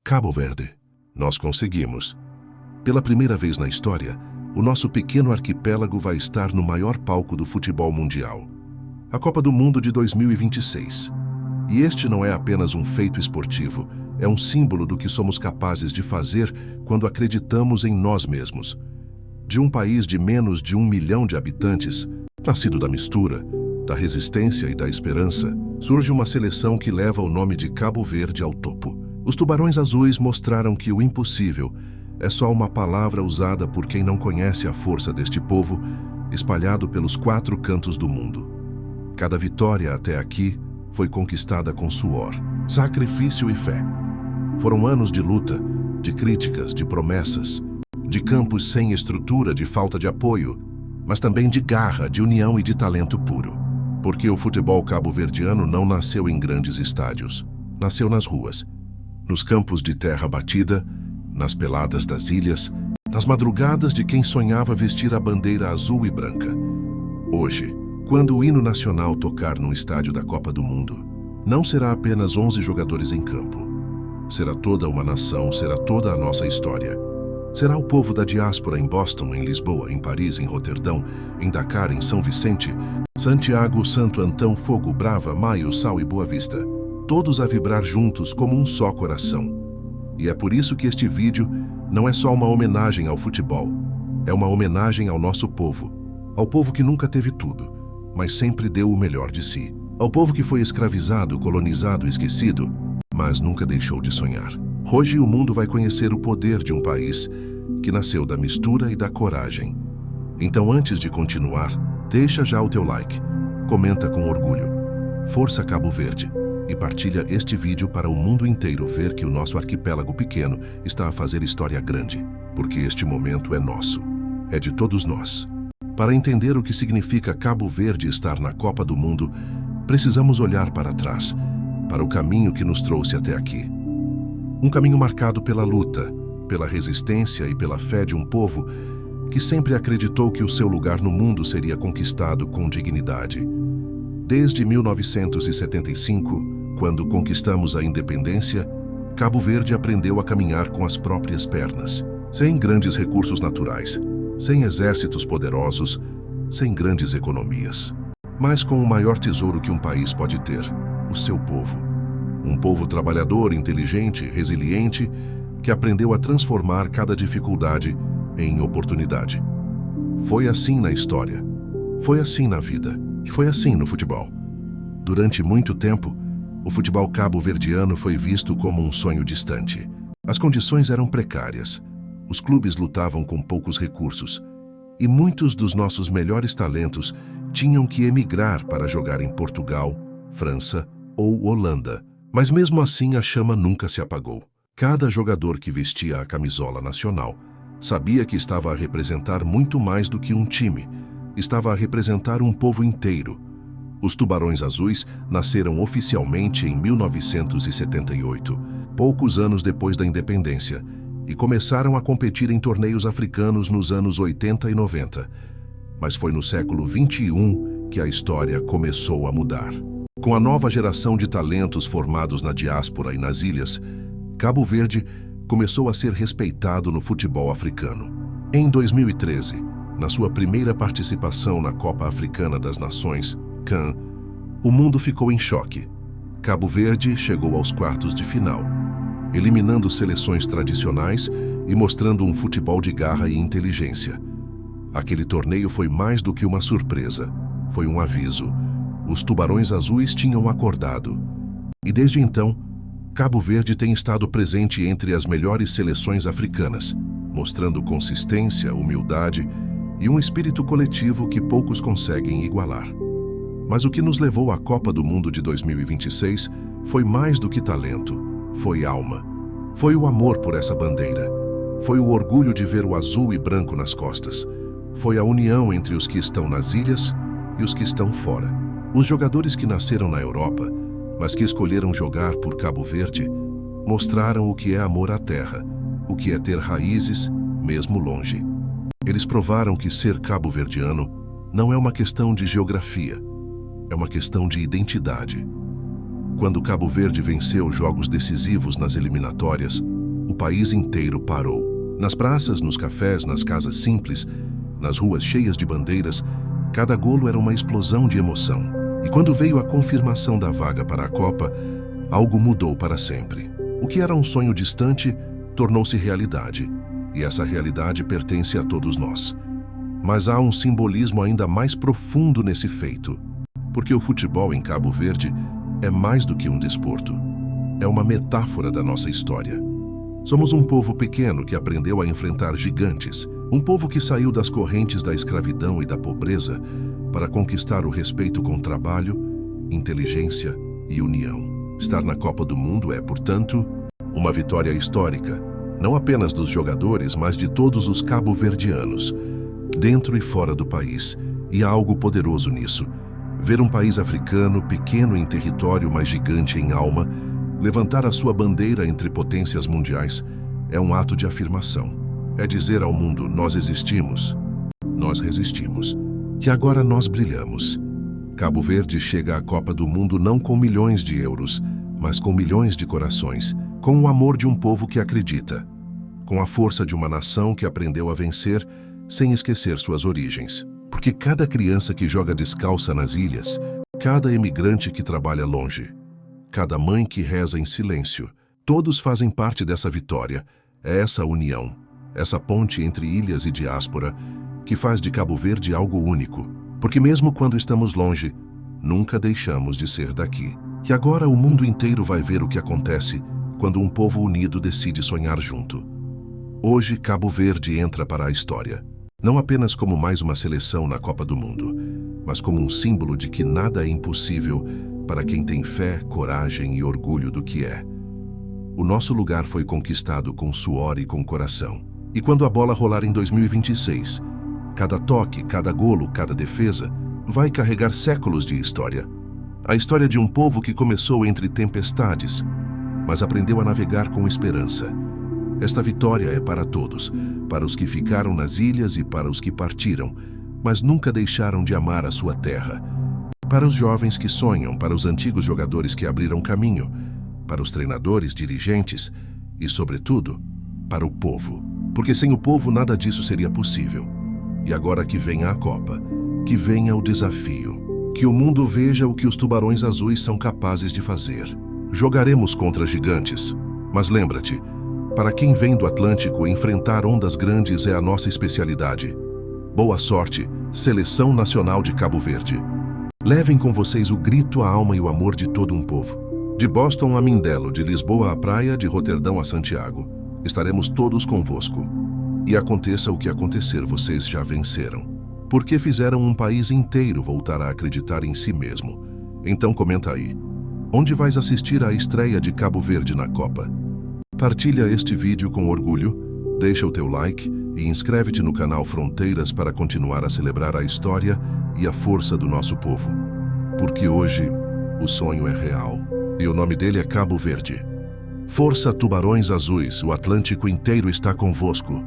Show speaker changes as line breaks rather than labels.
Cabo Verde. Nós conseguimos. Pela primeira vez na história, o nosso pequeno arquipélago vai estar no maior palco do futebol mundial. A Copa do Mundo de 2026. E este não é apenas um feito esportivo, é um símbolo do que somos capazes de fazer quando acreditamos em nós mesmos. De um país de menos de 1 milhão de habitantes, nascido da mistura, da resistência e da esperança, surge uma seleção que leva o nome de Cabo Verde ao topo. Os Tubarões Azuis mostraram que o impossível é só uma palavra usada por quem não conhece a força deste povo, espalhado pelos 4 cantos do mundo. Cada vitória até aqui foi conquistada com suor, sacrifício e fé. Foram anos de luta, de críticas, de promessas, de campos sem estrutura, de falta de apoio, mas também de garra, de união e de talento puro. Porque o futebol cabo-verdiano não nasceu em grandes estádios, nasceu nas ruas, nos campos de terra batida, nas peladas das ilhas, nas madrugadas de quem sonhava vestir a bandeira azul e branca. Hoje, quando o hino nacional tocar num estádio da Copa do Mundo, não será apenas 11 jogadores em campo. Será toda uma nação, será toda a nossa história. Será o povo da diáspora em Boston, em Lisboa, em Paris, em Roterdão, em Dakar, em São Vicente, Santiago, Santo Antão, Fogo, Brava, Maio, Sal e Boa Vista. Todos a vibrar juntos como um só coração. E é por isso que este vídeo não é só uma homenagem ao futebol. É uma homenagem ao nosso povo. Ao povo que nunca teve tudo, mas sempre deu o melhor de si. Ao povo que foi escravizado, colonizado, esquecido, mas nunca deixou de sonhar. Hoje o mundo vai conhecer o poder de um país que nasceu da mistura e da coragem. Então, antes de continuar, deixa já o teu like, comenta com orgulho. Força Cabo Verde! E partilha este vídeo para o mundo inteiro ver que o nosso arquipélago pequeno está a fazer história grande, porque este momento é nosso, é de todos nós. Para entender o que significa Cabo Verde estar na Copa do Mundo, precisamos olhar para trás, para o caminho que nos trouxe até aqui. Um caminho marcado pela luta, pela resistência e pela fé de um povo que sempre acreditou que o seu lugar no mundo seria conquistado com dignidade. Desde 1975, quando conquistamos a independência, Cabo Verde aprendeu a caminhar com as próprias pernas, sem grandes recursos naturais, sem exércitos poderosos, sem grandes economias, mas com o maior tesouro que um país pode ter, o seu povo. Um povo trabalhador, inteligente, resiliente, que aprendeu a transformar cada dificuldade em oportunidade. Foi assim na história, foi assim na vida e foi assim no futebol. Durante muito tempo, o futebol cabo-verdiano foi visto como um sonho distante. As condições eram precárias, os clubes lutavam com poucos recursos e muitos dos nossos melhores talentos tinham que emigrar para jogar em Portugal, França ou Holanda. Mas mesmo assim a chama nunca se apagou. Cada jogador que vestia a camisola nacional sabia que estava a representar muito mais do que um time, estava a representar um povo inteiro. Os Tubarões Azuis nasceram oficialmente em 1978, poucos anos depois da independência, e começaram a competir em torneios africanos nos anos 80 e 90. Mas foi no século 21 que a história começou a mudar. Com a nova geração de talentos formados na diáspora e nas ilhas, Cabo Verde começou a ser respeitado no futebol africano. Em 2013, na sua primeira participação na Copa Africana das Nações, CAN, o mundo ficou em choque. Cabo Verde chegou aos quartos de final, eliminando seleções tradicionais e mostrando um futebol de garra e inteligência. Aquele torneio foi mais do que uma surpresa, foi um aviso. Os Tubarões Azuis tinham acordado. E desde então, Cabo Verde tem estado presente entre as melhores seleções africanas, mostrando consistência, humildade e um espírito coletivo que poucos conseguem igualar. Mas o que nos levou à Copa do Mundo de 2026 foi mais do que talento, foi alma. Foi o amor por essa bandeira. Foi o orgulho de ver o azul e branco nas costas. Foi a união entre os que estão nas ilhas e os que estão fora. Os jogadores que nasceram na Europa, mas que escolheram jogar por Cabo Verde, mostraram o que é amor à terra, o que é ter raízes, mesmo longe. Eles provaram que ser cabo-verdiano não é uma questão de geografia, é uma questão de identidade. Quando Cabo Verde venceu jogos decisivos nas eliminatórias, país inteiro parou. Nas praças, nos cafés, nas casas simples, nas ruas cheias de bandeiras, cada golo era uma explosão de emoção. E quando veio a confirmação da vaga para a Copa, algo mudou para sempre. O que era um sonho distante tornou-se realidade, e essa realidade pertence a todos nós. Mas há um simbolismo ainda mais profundo nesse feito, porque o futebol em Cabo Verde é mais do que um desporto. É uma metáfora da nossa história. Somos um povo pequeno que aprendeu a enfrentar gigantes, um povo que saiu das correntes da escravidão e da pobreza para conquistar o respeito com trabalho, inteligência e união. Estar na Copa do Mundo é, portanto, uma vitória histórica, não apenas dos jogadores, mas de todos os cabo-verdianos, dentro e fora do país. E há algo poderoso nisso. Ver um país africano, pequeno em território, mas gigante em alma, levantar a sua bandeira entre potências mundiais é um ato de afirmação. É dizer ao mundo: nós existimos, nós resistimos, e agora nós brilhamos. Cabo Verde chega à Copa do Mundo não com milhões de euros, mas com milhões de corações, com o amor de um povo que acredita, com a força de uma nação que aprendeu a vencer sem esquecer suas origens. Porque cada criança que joga descalça nas ilhas, cada imigrante que trabalha longe, cada mãe que reza em silêncio, todos fazem parte dessa vitória. É essa união, essa ponte entre ilhas e diáspora, que faz de Cabo Verde algo único. Porque mesmo quando estamos longe, nunca deixamos de ser daqui. E agora o mundo inteiro vai ver o que acontece quando um povo unido decide sonhar junto. Hoje, Cabo Verde entra para a história, não apenas como mais uma seleção na Copa do Mundo, mas como um símbolo de que nada é impossível para quem tem fé, coragem e orgulho do que é. O nosso lugar foi conquistado com suor e com coração. E quando a bola rolar em 2026, cada toque, cada golo, cada defesa vai carregar séculos de história. A história de um povo que começou entre tempestades, mas aprendeu a navegar com esperança. Esta vitória é para todos, para os que ficaram nas ilhas e para os que partiram, mas nunca deixaram de amar a sua terra. Para os jovens que sonham, para os antigos jogadores que abriram caminho, para os treinadores, dirigentes e, sobretudo, para o povo. Porque sem o povo nada disso seria possível. E agora que venha a Copa, que venha o desafio, que o mundo veja o que os tubarões azuis são capazes de fazer. Jogaremos contra gigantes, mas lembra-te, para quem vem do Atlântico, enfrentar ondas grandes é a nossa especialidade. Boa sorte, Seleção Nacional de Cabo Verde. Levem com vocês o grito, a alma e o amor de todo um povo. De Boston a Mindelo, de Lisboa à praia, de Roterdão a Santiago. Estaremos todos convosco. E aconteça o que acontecer, vocês já venceram. Porque fizeram um país inteiro voltar a acreditar em si mesmo. Então comenta aí. Onde vais assistir à estreia de Cabo Verde na Copa? Partilha este vídeo com orgulho, deixa o teu like e inscreve-te no canal Fronteiras para continuar a celebrar a história e a força do nosso povo. Porque hoje o sonho é real e o nome dele é Cabo Verde. Força, tubarões azuis, o Atlântico inteiro está convosco.